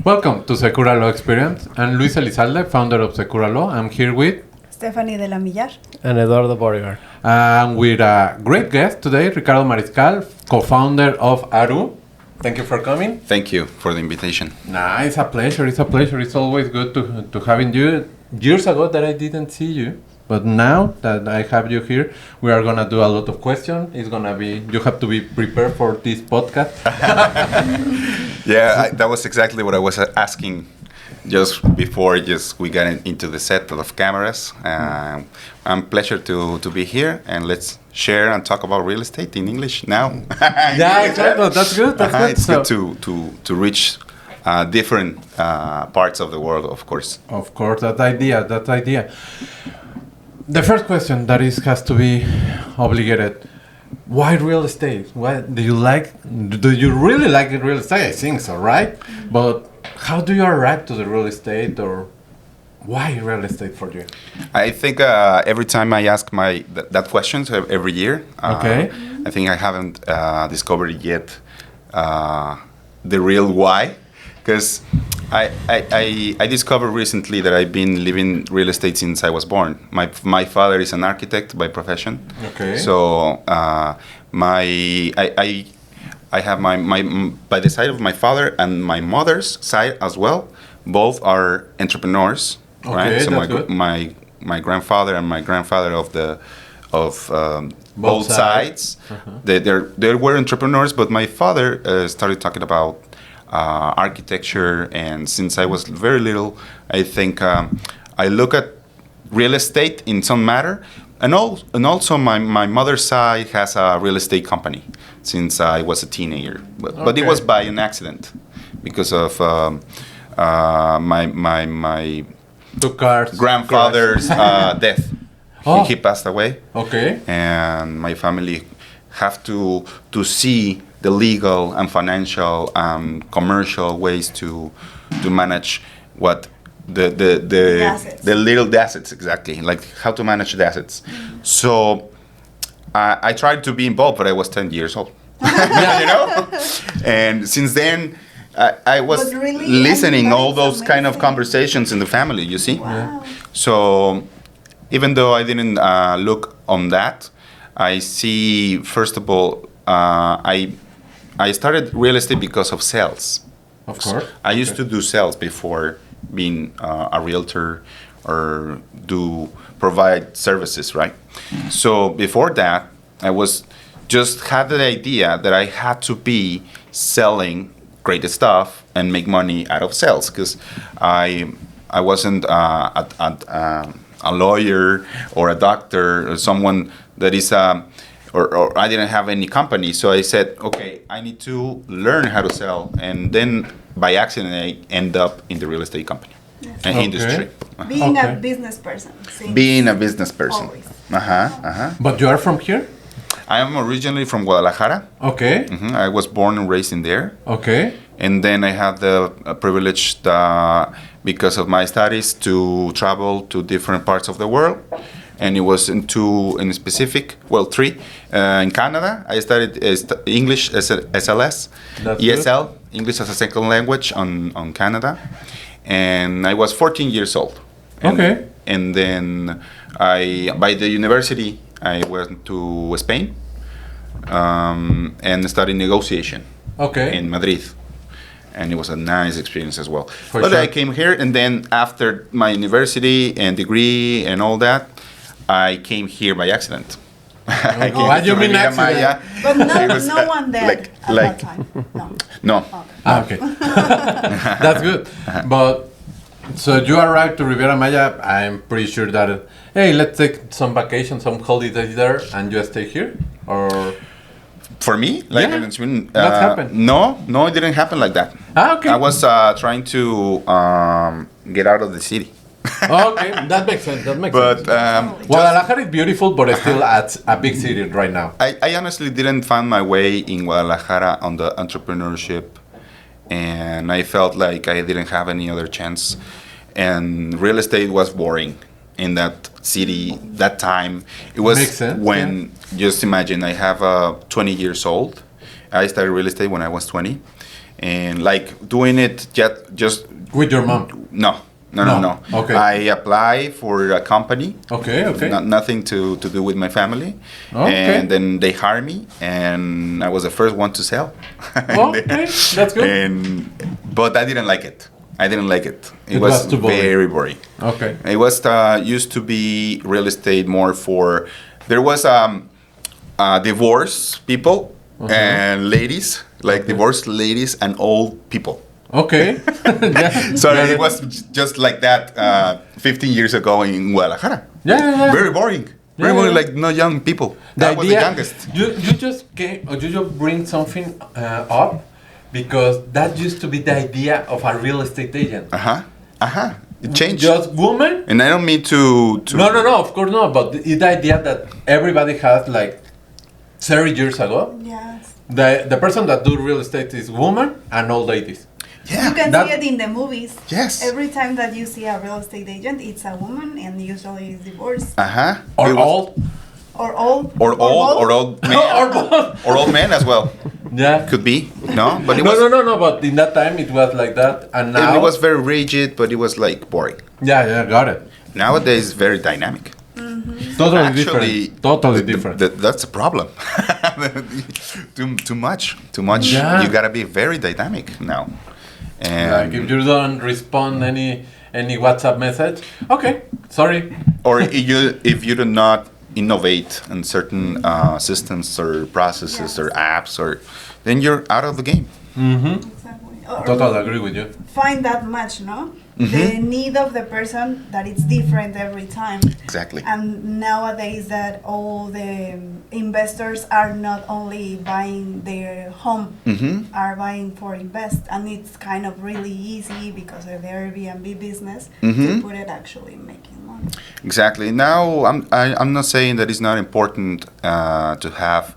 Welcome to Secura Law Experience. I'm Luis Elizalde, founder of Secura Law. I'm here with Stephanie de la Millar and Eduardo Borgar. And with a great guest today, Ricardo Mariscal, co-founder of Aru. Thank you for coming. Thank you for the invitation. Nah, it's a pleasure. It's a pleasure. It's always good to having you. Years ago that I didn't see you, but now that I have you here, we are gonna do a lot of questions. It's gonna be, you have to be prepared for this podcast. Yeah, that was exactly what I was asking just before we got into the set of cameras. I'm pleasure to be here, and let's share and talk about real estate in English now. Yeah, exactly. That's good. That's good. It's good to reach different parts of the world, of course. Of course, that idea. The first question that has to be obligated. Why real estate? Why do you like? Do you really like real estate? I think so, right? But how do you arrive to the real estate, or why real estate for you? I think every time I ask that question every year, okay. I think I haven't discovered yet the real why, because I discovered recently that I've been living real estate since I was born. My father is an architect by profession. Okay. So I have my by the side of my father and my mother's side as well. Both are entrepreneurs. Okay, right? So that's good. my grandfather and my grandfather of both sides. Uh-huh. They were entrepreneurs, but my father started talking about architecture, and since I was very little, I think I look at real estate in some matter, and also my mother's side has a real estate company since I was a teenager, but it was by an accident because of my grandfather's death. Oh. He passed away. Okay. And my family have to see the legal and financial commercial ways to manage what the little assets, exactly, like how to manage the assets. Mm-hmm. So I tried to be involved, but I was 10 years old. You know, and since then I was really listening all those kind of conversations in the family. You see, wow. So even though I didn't look on that, I see first of all I started real estate because of sales. Of course. I used to do sales before being a realtor or provide services, right? So before that, I had the idea that I had to be selling great stuff and make money out of sales, because I wasn't a lawyer or a doctor or someone that is or I didn't have any company. So I said, okay, I need to learn how to sell. And then by accident, I end up in the real estate company and industry. Being a business person. Being a business person. Always. But you are from here? I am originally from Guadalajara. Okay. Mm-hmm. I was born and raised in there. Okay. And then I had the privilege because of my studies to travel to different parts of the world. And it was in three. In Canada, I studied English as SLS, That's ESL, good. English as a second language on Canada. And I was 14 years old. Okay. And then by the university, I went to Spain and studied negotiation in Madrid. And it was a nice experience as well. But I came here, and then after my university and degree and all that, I came here by accident. What do you mean accident? But no one there at that time. No. Okay. That's good. But so you arrived to Riviera Maya. I'm pretty sure that hey, let's take some vacation, some holidays there, and you stay here, or. For me, that happened. No, it didn't happen like that. Okay. I was trying to get out of the city. Okay, that makes sense. But Guadalajara is beautiful, but it's still at a big city right now. I honestly didn't find my way in Guadalajara on the entrepreneurship, and I felt like I didn't have any other chance. And real estate was boring in that city, that time. It was when, just imagine, I have 20 years old. I started real estate when I was 20. and like doing it just With your mom? no. No. Okay. I apply for a company. Okay. Nothing to do with my family. Okay. And then they hire me, and I was the first one to sell. Okay, that's good. But I didn't like it. It was was too boring. very boring. Okay. It was used to be real estate more for. There was divorced people and ladies, like divorced ladies and old people. Okay. Yeah. So it was just like that 15 years ago in Guadalajara. Yeah. Very boring. Very boring, like no young people. That was the youngest. You just came, or you just bring something up, because that used to be the idea of a real estate agent. It changed. Just woman. And I don't mean to. No, of course not. But the idea that everybody has, like 30 years ago, Yes. the person that do real estate is woman and old ladies. Yeah. You can That- see it in the movies. Yes. Every time that you see a real estate agent, it's a woman and usually is divorced. Or It was- old. Or old. Or both. old men. Or both. Or old men as well. Yeah. Could be. No, but it No, was. no. But in that time it was like that, and now And it was very rigid, but it was like boring. Yeah, got it. Nowadays, very dynamic. Totally Actually, different. Totally different. That's a problem. Too much. Yeah. You gotta be very dynamic now. And Like if you don't respond any WhatsApp message, okay, sorry. or if you do not innovate in certain systems or processes Yes. or apps, or then you're out of the game. Exactly. Or Totally agree with you. find that match, no? The need of the person that it's different every time. Exactly. And nowadays that all the investors are not only buying their home, are buying for invest, and it's kind of really easy because of the Airbnb business to put it actually making money. Exactly. Now, I'm not saying that it's not important to have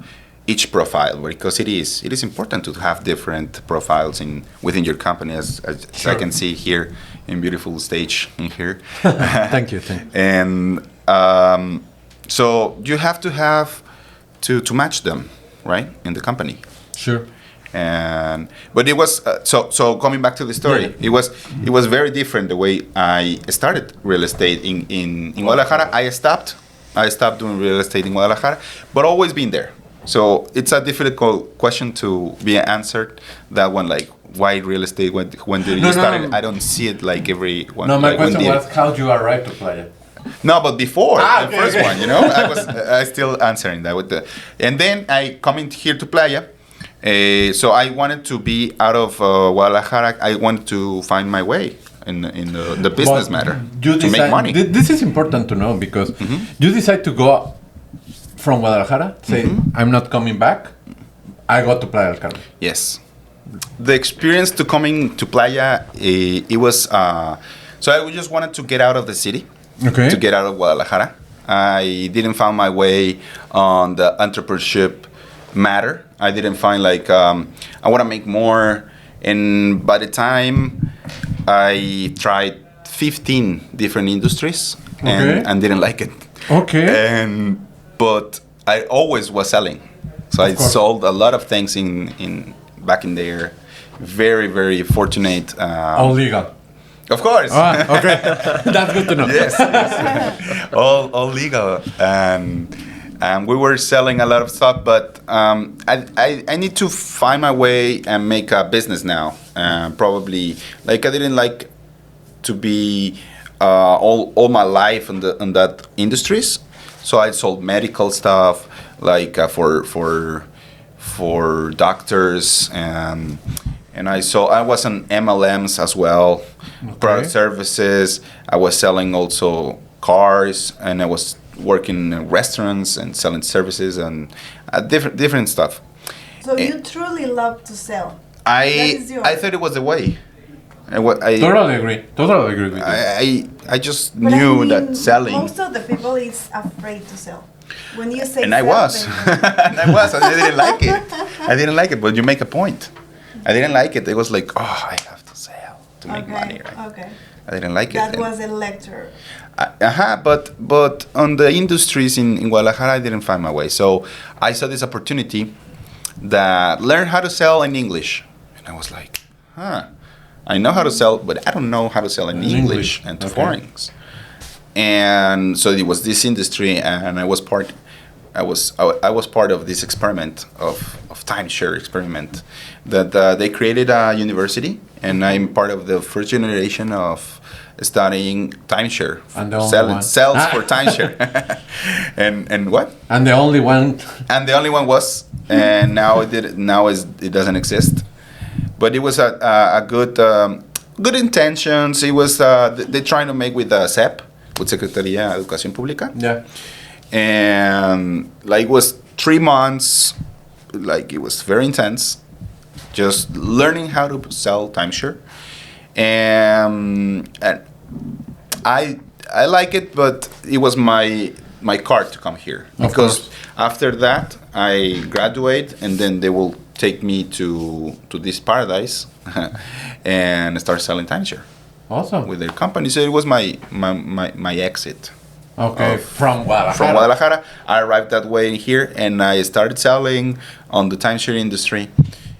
each profile, because it is. It is important to have different profiles within your company, as I can see here in beautiful stage in here. Thank you. And so you have to match them, right, in the company. Sure. But it was so coming back to the story. Yeah. It was very different the way I started real estate in Guadalajara. I stopped doing real estate in Guadalajara, but always been there. So it's a difficult question to be answered. That one, like, why real estate? When did you start? No. I don't see it like everyone. No, my like, when question did was how you arrived to Playa. no, but before the first okay. one, I still answering that with the, and then I coming here to Playa. So I wanted to be out of Guadalajara. I wanted to find my way in the business But matter you to make money. This is important to know, because you decide to go from Guadalajara, say, I'm not coming back, I go to Playa del Carmen. Yes, the experience to coming to Playa, it was. So I just wanted to get out of the city. Okay. To get out of Guadalajara. I didn't find my way on the entrepreneurship matter. I didn't find like I want to make more. And by the time I tried 15 different industries and didn't like it. Okay. But I always was selling. So I sold a lot of things in back in there. Very, very fortunate. All legal. Of course. Okay. That's good to know. Yes. all legal. And we were selling a lot of stuff, but I need to find my way and make a business now. Probably, like, I didn't like to be all my life in that industries. So I sold medical stuff, like for doctors, and I was on MLMs as well, product services. I was selling also cars, and I was working in restaurants and selling services and different stuff. So you truly love to sell. I thought it was the way. Totally agree with you. I just But knew I mean, that selling. Most of the people is afraid to sell. When you say And I sell, was. they- I didn't like it. I didn't like it, but you make a point. I didn't like it. It was like, oh, I have to sell to make money, right? Okay. I didn't like That it. was a lecture. But on the industries in Guadalajara, I didn't find my way. So I saw this opportunity that learn how to sell in English. And I was like, huh, I know how to sell, but I don't know how to sell in English and to foreigners. And so it was this industry, and I was part of this experiment of timeshare experiment that they created a university, and I'm part of the first generation of studying timeshare, And the only selling one. cells for timeshare, and what? And the only one. And the only one was, and now it doesn't exist. But it was a good intentions. It was they trying to make with SEP, with Secretaría de Educación Pública. Yeah. And like it was 3 months, like it was very intense, just learning how to sell timeshare. And I like it, but it was my card to come here, Of because course. after that I graduate, and then they will take me to this paradise and start selling timeshare Awesome. with their company. So it was my exit. Okay, from Guadalajara. From Guadalajara, I arrived that way here, and I started selling on the timeshare industry,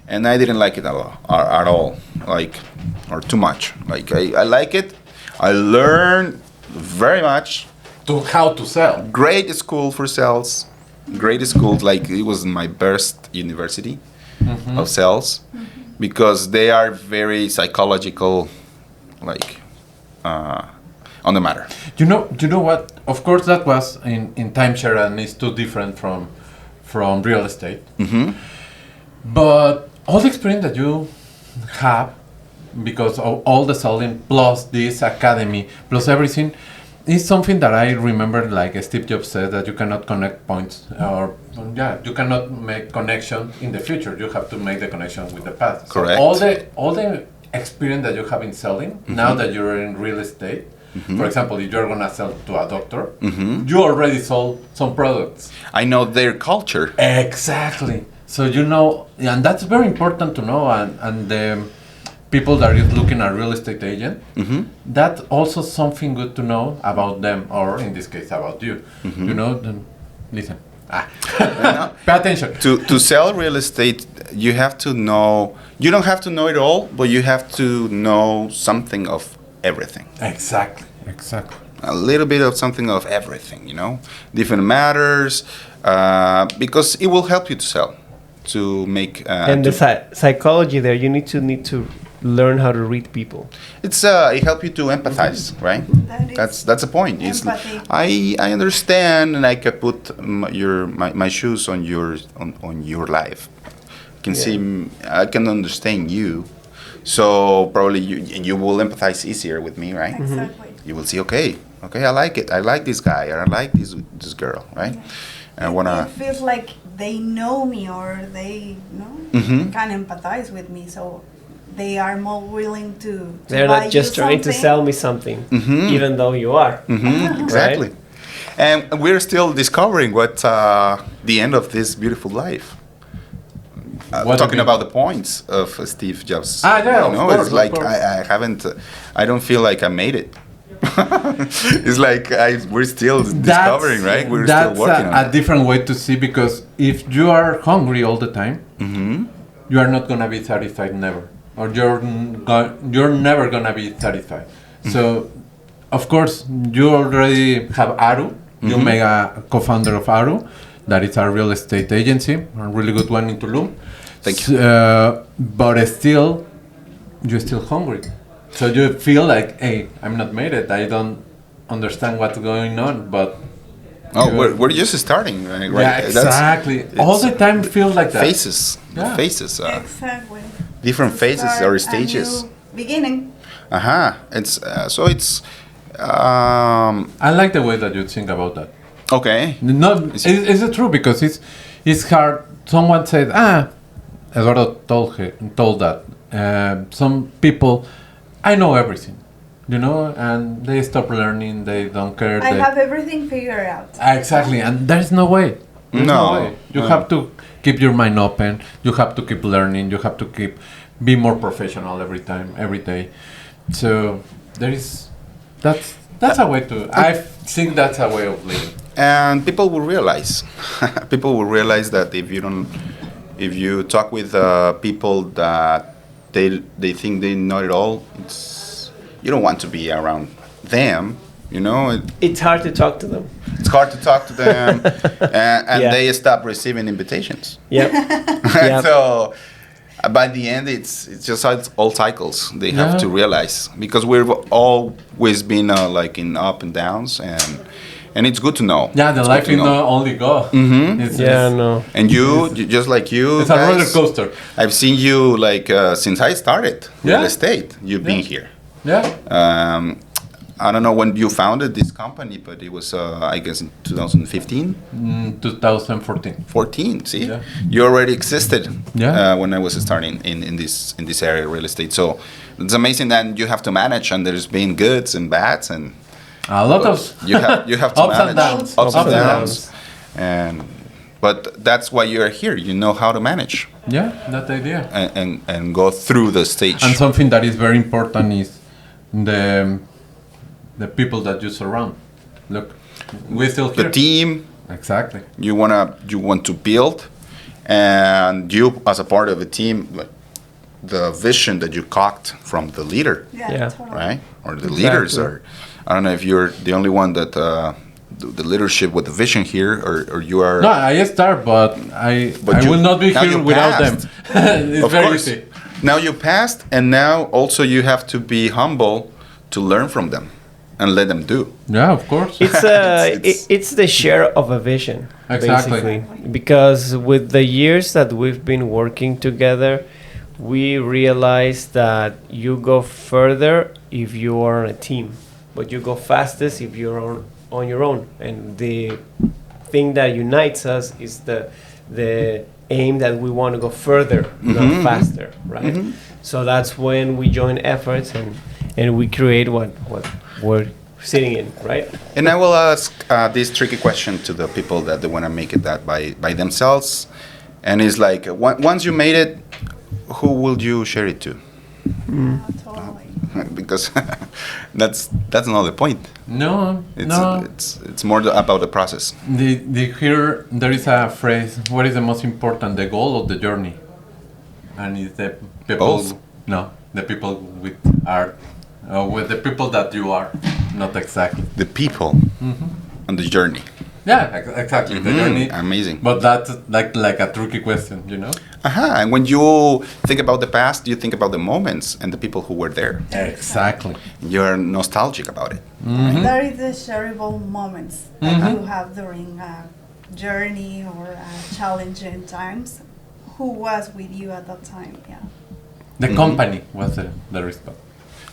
and I didn't like it at all, like, or too much. Like I like it. I learned very much. To how to sell. Great school for sales. Great school. Like it was my best university of sales, because they are very psychological, like on the matter. You know what? Of course, that was in timeshare, and it's too different from real estate. But all the experience that you have, because of all the selling plus this academy plus everything, is something that I remember. Like Steve Jobs said, that you cannot connect points, or you cannot make connection in the future. You have to make the connection with the past. Correct. So all the experience that you have in selling, now that you're in real estate. For example, if you're gonna sell to a doctor, you already sold some products. I know their culture. Exactly. So you know, and that's very important to know. And the people that is looking at real estate agent, that's also something good to know about them, or in this case, about you. You know, then listen. Pay attention. To sell real estate, you have to know. You don't have to know it all, but you have to know something of everything. Exactly. A little bit of something of everything, you know, different matters, because it will help you to sell, to make. And the psychology there, you need to learn how to read people. It's it helps you to empathize, right? That's the point. It's, Empathy. I understand, and I can put my shoes on your life. I can see, I can understand you. So probably you will empathize easier with me, right? Exactly. You will see, okay, I like it. I like this guy, or I like this girl, right? And I wanna. It feels like they know me, or they can empathize with me, so they are more willing to They're buy not just you trying to something. sell me something, even though you are. Exactly. Right? And we're still discovering what the end of this beautiful life. What Talking do you- about the points of Steve Jobs. Yeah, you know, of course, it's like of course. I haven't. I don't feel like I made it. It's like we're still discovering, right? We're still working on a it. different way to see, because if you are hungry all the time, you are not gonna be satisfied never, or you're never gonna be satisfied. So, of course, you already have Aru. You make a co-founder of Aru, that is a real estate agency, a really good one in Tulum. Thank you. But still, you're still hungry. So you feel like, hey, I'm not made it. I don't understand what's going on, but We're just starting, right? yeah, exactly. All the time feel like that. Faces, Yeah. the faces, Exactly. different To phases start or a stages. new beginning. It's so it's. I like the way that you think about that. Okay. No, is it true? Because it's hard. Someone said, Eduardo told that. Some people, I know everything, you know, and they stop learning. They don't care. I have everything figured out. Exactly, and there's no way. There's No, way. You no. have to keep your mind open. You have to keep learning. You have to be more professional every day. So that's a way to. I think that's a way of living. And people will realize that if you talk with people that they think they know it all. It's you don't want to be around them. You know, It's hard to talk to them. it's hard to talk to them, and Yeah. they stop receiving invitations. Yep. Yep. So by the end, it's just all cycles. They have Yeah. to realize because we've always been like in up and downs, and it's good to know. Yeah, the It's life good is to know. not only go. It's, Yeah, it's, no. And just like you, it's a roller guys, coaster. I've seen you like since I started real Yeah. estate. You've been here. Yeah. I don't know when you founded this company, but it was I guess in 2015, 2014. 14. See, Yeah. you already existed. Yeah. When I was starting in this area real estate. So it's amazing that you have to manage, and there's been goods and bads, and A lot of you have to Ups and manage downs. ups and Ups and downs, and but that's why you're here. You know how to manage yeah, that idea. and go through the stage. And something that is very important is the people that you surround. Look, we're still here. The team Exactly. you want to build, and you as a part of the team, like the vision that you caught from the leader, Yeah. Totally. right? Or the Exactly. leaders are. I don't know if you're the only one that the leadership with the vision here, or you are. No, I start, but I But you- will not be now here you without them. passed. It's Of very course. easy. Now you passed, and now also you have to be humble to learn from them and let them do. Yeah, of course. It's It's- it's the share of a vision, Exactly. basically. Because with the years that we've been working together, we realized that you go further if you are on a team, but you go fastest if you're on your own. And the thing that unites us is the aim that we want to go further, not faster, right? So that's when we join efforts and we create what we're sitting in, right? And I will ask this tricky question to the people that they want to make it that by themselves. And it's like, once you made it, who will you share it to? Totally. Because that's not the point. No, no. It's more about the process. Here there is a phrase. What is the most important, the goal or the journey? And it's the people. Both. No, the people with art, with the people that you are. Not exactly. The people and the journey. Yeah, exactly. The journey. Amazing. But that's like a tricky question, you know. And when you think about the past, you think about the moments and the people who were there. Exactly. You're nostalgic about it. There is the shareable moments that you have during a journey or challenging times. Who was with you at that time? Yeah. The company was the response.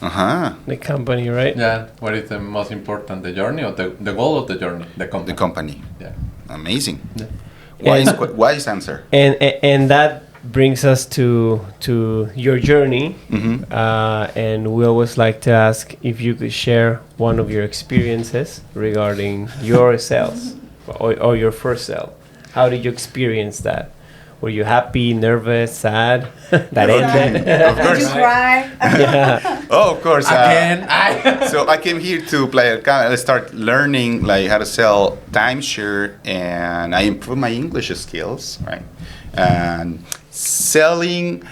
The company, right? Yeah. What is the most important, the journey or the goal of the journey? The company. The company. Yeah. Amazing. Yeah. Wise answer. And that brings us to your journey. And we always like to ask if you could share one of your experiences regarding your sales or your first sale. How did you experience that? Were you happy, nervous, sad? That ended. Of Did course. you cry? Yeah. Oh, of course. Again. So I came here to Playa del Carmen. I started learning like how to sell timeshare, and I improved my English skills, right? And selling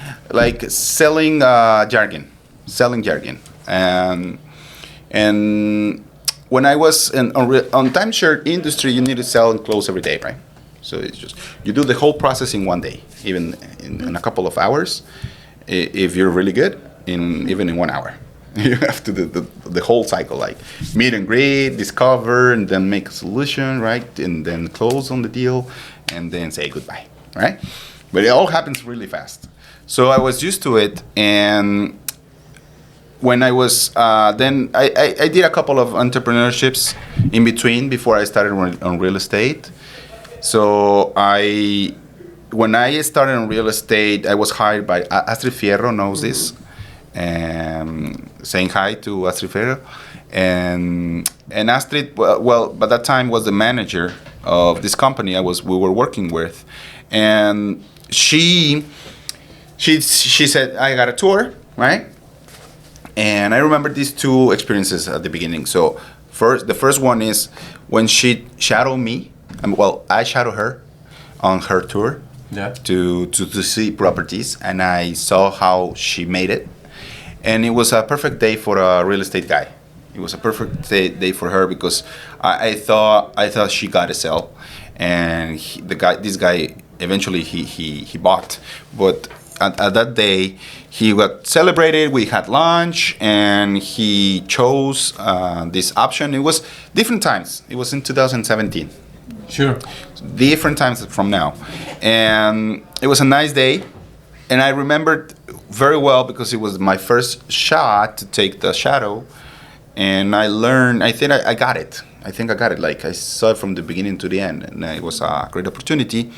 jargon, and when I was on timeshare industry, you need to sell and close every day, right? So it's just you do the whole process in one day, even in a couple of hours, if you're really good, even in 1 hour. You have to do the whole cycle, like meet and greet, discover, and then make a solution, right? And then close on the deal, and then say goodbye, right? But it all happens really fast. So I was used to it, and when I was then I did a couple of entrepreneurships in between before I started on real estate. So when I started in real estate, I was hired by Astrid Fierro, knows this, and saying hi to Astrid Fierro, and Astrid, well, by that time was the manager of this company we were working with, and she said, I got a tour, right? And I remember these two experiences at the beginning. So the first one is when she shadowed me. I shadowed her on her tour, Yeah. to see properties, and I saw how she made it, and it was a perfect day for a real estate guy. It was a perfect day for her because I thought she got to sell, and this guy eventually he bought, but at that day he got celebrated. We had lunch, and he chose this option. It was different times. It was in 2017. Sure. Different times from now, and it was a nice day, and I remembered very well because it was my first shot to take the shadow, and I learned. I think I got it. I think I got it. Like I saw it from the beginning to the end, and it was a great opportunity.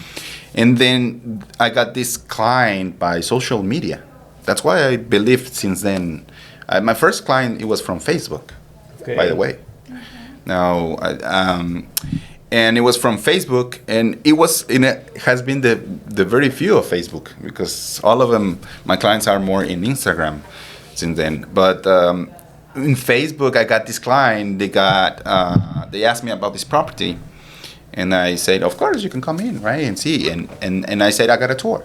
And then I got this client by social media. That's why I believed since then. My first client, it was from Facebook, Okay. by the way. Now, and it was from Facebook, and has been the very few of Facebook, because all of them, my clients are more in Instagram since then. But in Facebook, I got this client. They asked me about this property, and I said, of course, you can come in, right, and see. And I said, I got a tour.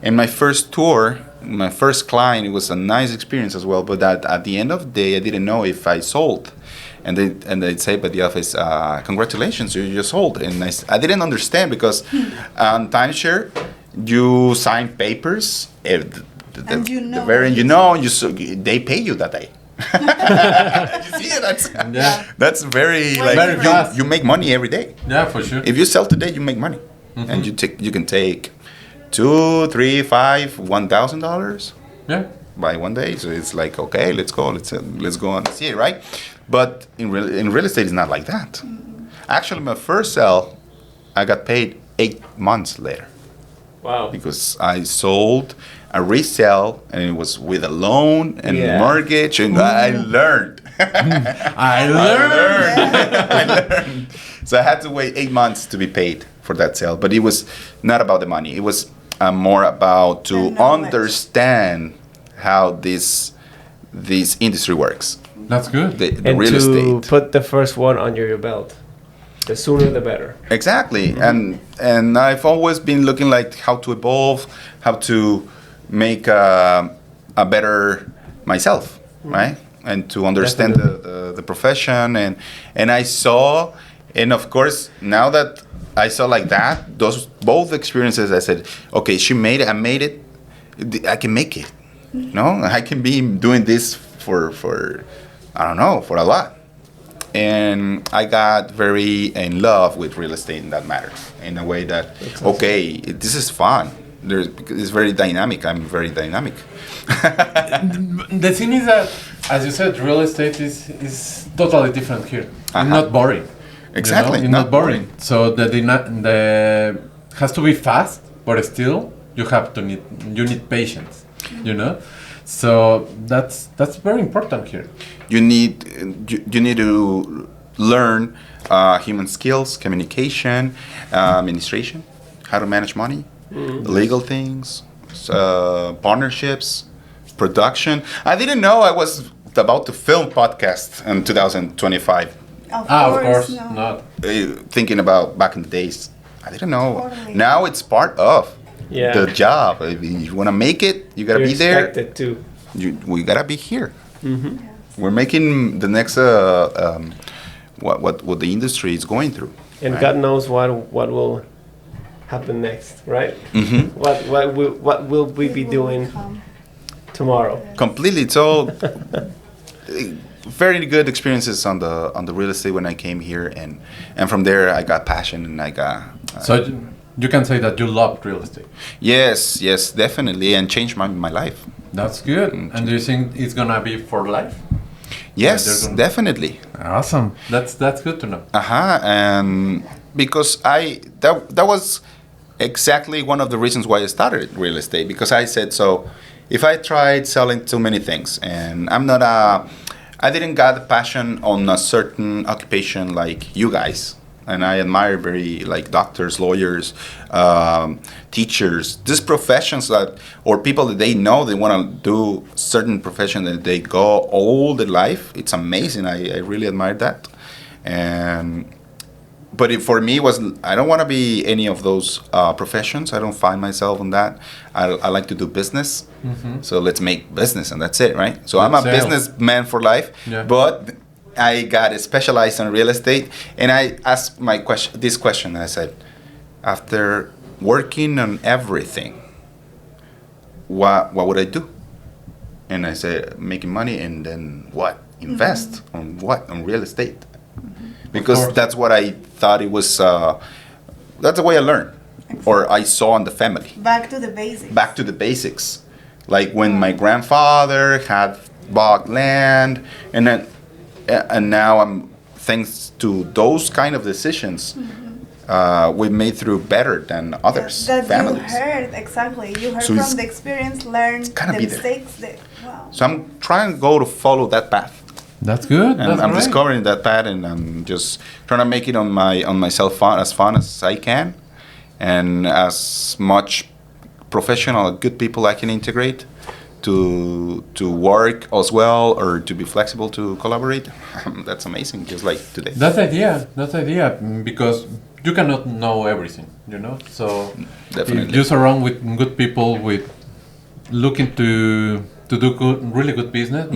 And my first tour, my first client, it was a nice experience as well. But at the end of the day, I didn't know if I sold. And they'd say by the office, congratulations, you just sold. And I didn't understand because on timeshare, you sign papers. And you know. The very end, they pay you that day. You see it? That's very like Very fast. you make money every day. Yeah, for sure. If you sell today, you make money, and you can take $2, $3, $5, $1,000 Yeah. by one day. So it's like, okay, let's go and see it, right? But in real estate, it's not like that. Actually, my first sale, I got paid 8 months later Wow. because I sold a resale, and it was with a loan and Yeah. mortgage, and I learned. I learned. I learned. So I had to wait 8 months to be paid for that sale. But it was not about the money. It was more about to The knowledge. understand how this industry works. That's good. The And real to estate. put the first one under your belt. The sooner the better. Exactly. And I've always been looking like how to evolve, how to make a better myself, right? And to understand the profession, and I saw, and of course now that I saw like that, those both experiences, I said, okay, she made it, I made it, I can make it. No, I can be doing this for I don't know, for a lot. And I got very in love with real estate in that matter, in a way that, okay, this is fun. It's very dynamic. I'm very dynamic. The thing is that, as you said, real estate is totally different here. It's not boring. Exactly, It's not boring. So the has to be fast, but still you need patience. So that's very important here. You need to learn human skills, communication, administration, how to manage money, legal things, partnerships, production. I didn't know I was about to film podcast in 2025. Of Of course no. not. Thinking about back in the days, I didn't know. Totally. Now it's part of Yeah. the job. If you want to make it, you gotta You're be there. expected to. We gotta be here. We're making the next what the industry is going through. And right? God knows what will happen next, right? Mhm. What will we be doing tomorrow? Completely. So very good experiences on the real estate when I came here, and from there I got passion, and I got So you can say that you loved real estate. yes, definitely, and changed my life. That's good. And do you think it's gonna be for life? Yes, there's a- definitely. Awesome. That's good to know. And because that was exactly one of the reasons why I started real estate, because I said, so if I tried selling too many things, and I didn't got the passion on a certain occupation like you guys, and I admire very like doctors, lawyers, teachers, these professions or people that they know they want to do certain profession that they go all their life. It's amazing. I really admire that. but for me, was I don't want to be any of those professions. I don't find myself in that. I like to do business. So let's make business, and that's it, right? So I'm a Sales. businessman for life, Yeah. but I got specialized in real estate, and I asked this question. I said, after working on everything, what would I do? And I said, making money, and then what? Invest on what? On real estate. Because course. that's what I thought it was, that's the way I learned, or I saw in the family. Back to the basics. Back to the basics. Like when my grandfather had bought land, and then, and now I'm, thanks to those kind of decisions, we made through better than others, That families. you heard, exactly. You heard So it's from the experience, learned gotta the be there. mistakes. Wow. So I'm trying to go to follow that path. That's good. And That's I'm great. discovering that path, and I'm just trying to make it on myself fun as I can, and as much professional, good people I can integrate to work as well, or to be flexible to collaborate. That's amazing. Just like today. That's the idea. That's the idea. Because you cannot know everything, you know. So Definitely. if you surround with good people, with looking to do really good business.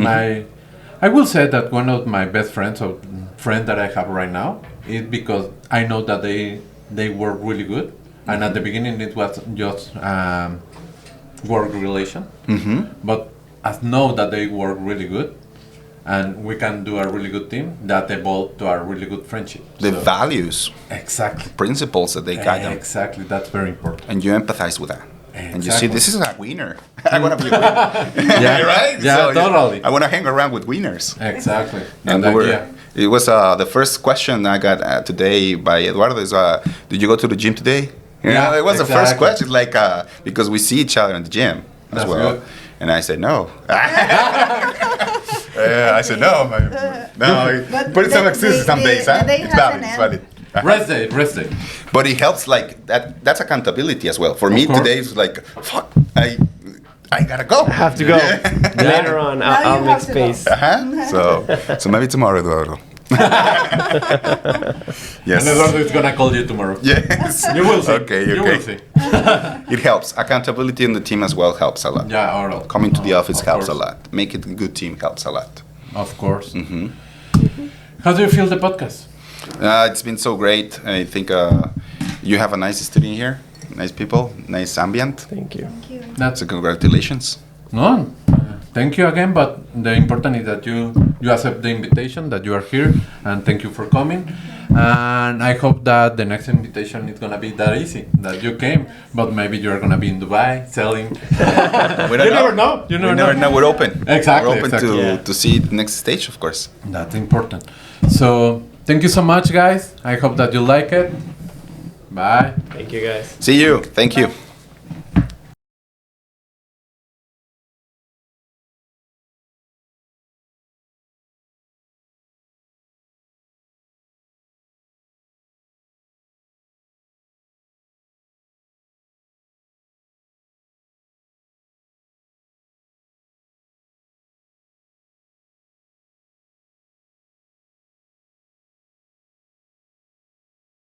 I will say that one of my best friends, or friend that I have right now, is because I know that they work really good, and at the beginning it was just work relation, but I know that they work really good, and we can do a really good team that evolved to a really good friendship. The So- values, Exactly. principles that they guide them, Exactly. That's very important. and you empathize with that. And you see, Exactly. this is a winner. I want to be a winner. Yeah. Right? Yeah, totally. I want to hang around with winners. Exactly. And And we yeah. it was the first question I got today by Eduardo is, did you go to the gym today? You know, Yeah, it was the first exactly. question, like, because we see each other in the gym as That's well. good. And I said, no. I said, no. But Put some they- excuses some they- days, huh? they It's have valid, an it's end. valid. Rest day. Rest day. But it helps, like, that's accountability as well. For me, course. today, it's like, fuck, I gotta go. I have to go. Later on, Now I'll you make have to go. space. So maybe tomorrow, Eduardo. Yes. And Eduardo is gonna call you tomorrow. Yes. You will see. Okay, You okay. will see. It helps. Accountability in the team as well helps a lot. Yeah, oral. Coming to the office Of helps a course. lot. Make it a good team helps a lot. Of course. How do you feel the podcast? It's been so great. I think you have a nice studio here, nice people, nice ambient. Thank you. Thank you. That's So congratulations. no. Thank you again, but the important is that you accept the invitation, that you are here, and thank you for coming. And I hope that the next invitation is gonna be that easy, that you came, but maybe you're gonna be in Dubai selling. We You never know. You We never never know. know. We're open. Exactly, We're open exactly. Yeah. to see the next stage, of course. That's important. So thank you so much, guys. I hope that you like it. Bye. Thank you, guys. See you. Thank you.